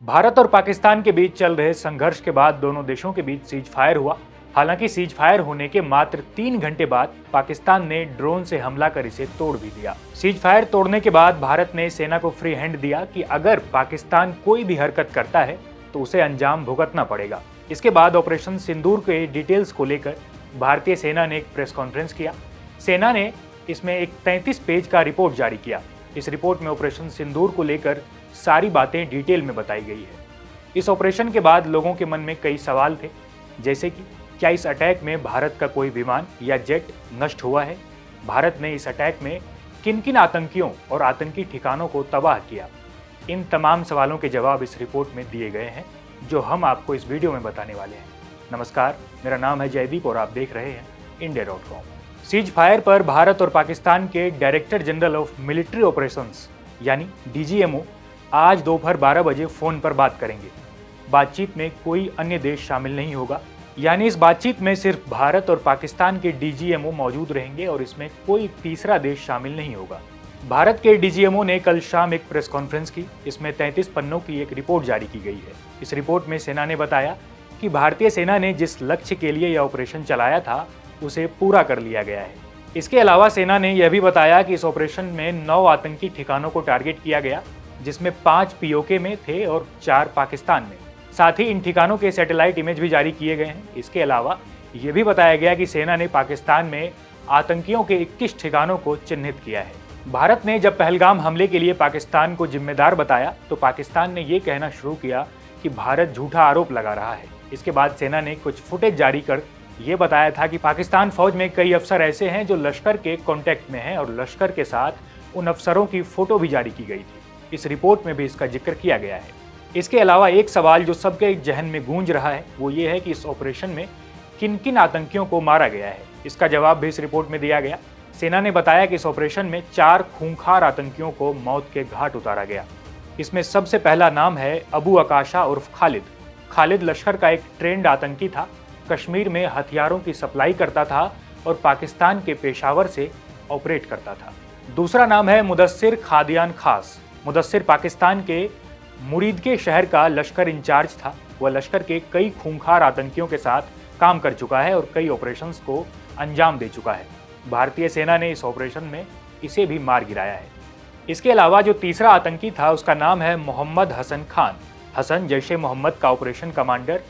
भारत और पाकिस्तान के बीच चल रहे संघर्ष के बाद दोनों देशों के बीच सीज फायर हुआ। हालांकि सीज फायर होने के मात्र 3 घंटे बाद पाकिस्तान ने ड्रोन से हमला कर इसे तोड़ भी दिया। सीज फायर तोड़ने के बाद भारत ने सेना को फ्री हैंड दिया कि अगर पाकिस्तान कोई भी हरकत करता है तो उसे अंजाम भुगतना पड़ेगा। इसके बाद ऑपरेशन सिंदूर के डिटेल्स को लेकर भारतीय सेना ने एक प्रेस कॉन्फ्रेंस किया। सेना ने इसमें एक 33 पेज का रिपोर्ट जारी किया। इस रिपोर्ट में ऑपरेशन सिंदूर को लेकर सारी बातें डिटेल में बताई गई है। इस ऑपरेशन के बाद लोगों के मन में कई सवाल थे, जैसे कि क्या इस अटैक में भारत का कोई विमान या जेट नष्ट हुआ है? भारत ने इस अटैक में किन किन आतंकियों और आतंकी ठिकानों को तबाह किया? इन तमाम सवालों के जवाब इस रिपोर्ट में दिए गए हैं, जो हम आपको इस वीडियो में बताने वाले हैं। नमस्कार, मेरा नाम है जयदीप और आप देख रहे हैं India.com। सीज फायर पर भारत और पाकिस्तान के director general of military operations यानी DGMO आज दोपहर 12 बजे फोन पर बात करेंगे। बातचीत में कोई अन्य देश शामिल नहीं होगा, यानी इस बातचीत में सिर्फ भारत और पाकिस्तान के DGMO मौजूद रहेंगे और इसमें कोई तीसरा देश शामिल नहीं होगा। भारत के DGMO ने कल शाम एक प्रेस कॉन्फ्रेंस की। इसमें 33 पन्नों की एक रिपोर्ट जारी की गई है। इस रिपोर्ट में सेना ने बताया कि भारतीय सेना ने जिस लक्ष्य के लिए यह ऑपरेशन चलाया था उसे पूरा कर लिया गया है। इसके अलावा सेना ने यह भी बताया कि इस ऑपरेशन में 9 आतंकी ठिकानों को टारगेट किया गया, जिसमें 5 POK में थे और 4 पाकिस्तान में। साथ ही इन ठिकानों के सैटेलाइट इमेज भी जारी किए गए हैं। इसके अलावा यह भी बताया गया कि सेना ने पाकिस्तान में आतंकियों के 21 ठिकानों को चिन्हित किया है। भारत ने जब पहलगाम हमले के लिए पाकिस्तान को जिम्मेदार बताया तो पाकिस्तान ने यह कहना शुरू किया कि भारत झूठा आरोप लगा रहा है। इसके बाद सेना ने कुछ फुटेज जारी कर ये बताया था कि पाकिस्तान फौज में कई अफसर ऐसे हैं जो लश्कर के कांटेक्ट में हैं और लश्कर के साथ उन अफसरों की फोटो भी जारी की गई थी। इस रिपोर्ट में भी इसका जिक्र किया गया है। इसके अलावा एक सवाल जो सबके जहन में गूंज रहा है वो ये है कि इस ऑपरेशन में किन किन आतंकियों को मारा गया है। इसका जवाब भी इस रिपोर्ट में दिया गया। सेना ने बताया कि इस ऑपरेशन में 4 खूंखार आतंकियों को मौत के घाट उतारा गया। इसमें सबसे पहला नाम है अबू अकाशा उर्फ खालिद। खालिद लश्कर का एक ट्रेंड आतंकी था। कश्मीर में हथियारों की सप्लाई करता था और पाकिस्तान के पेशावर से ऑपरेट करता था। दूसरा नाम है मुदस्सिर खादियान खास। मुदस्सिर पाकिस्तान के मुरीद के शहर का लश्कर इंचार्ज था। वह लश्कर के कई खूंखार आतंकियों के साथ काम कर चुका है और कई ऑपरेशंस को अंजाम दे चुका है। भारतीय सेना ने इस ऑपरेशन में इसे भी मार गिराया है। इसके अलावा जो तीसरा आतंकी था उसका नाम है मोहम्मद हसन खान। हसन जैश ए मोहम्मद का ऑपरेशन कमांडर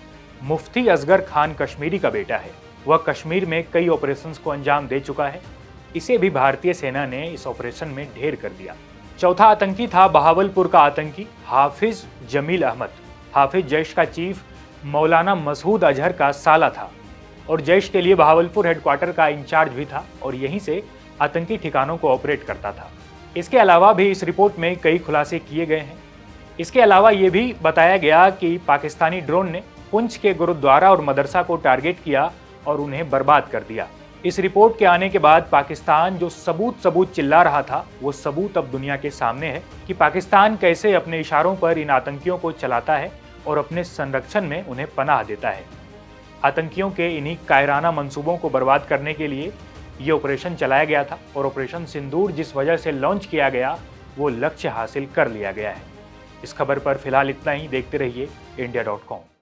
मुफ्ती असगर खान कश्मीरी का बेटा है। वह कश्मीर में कई ऑपरेशंस को अंजाम दे चुका है। इसे भी भारतीय सेना ने इस ऑपरेशन में ढेर कर दिया। चौथा आतंकी था बहावलपुर का आतंकी हाफिज जमील अहमद। हाफिज जैश का चीफ मौलाना मसूद अजहर का साला था और जैश के लिए बहावलपुर हेडक्वार्टर का इंचार्ज भी था और यहीं से आतंकी ठिकानों को ऑपरेट करता था। इसके अलावा भी इस रिपोर्ट में कई खुलासे किए गए हैं। इसके अलावा ये भी बताया गया कि पाकिस्तानी ड्रोन ने पुंछ के गुरुद्वारा और मदरसा को टारगेट किया और उन्हें बर्बाद कर दिया। इस रिपोर्ट के आने के बाद पाकिस्तान जो सबूत चिल्ला रहा था वो सबूत अब दुनिया के सामने है कि पाकिस्तान कैसे अपने इशारों पर इन आतंकियों को चलाता है और अपने संरक्षण में उन्हें पनाह देता है। आतंकियों के इन्हीं कायराना मंसूबों को बर्बाद करने के लिए ये ऑपरेशन चलाया गया था और ऑपरेशन सिंदूर जिस वजह से लॉन्च किया गया वो लक्ष्य हासिल कर लिया गया है। इस खबर पर फिलहाल इतना ही। देखते रहिए India.com।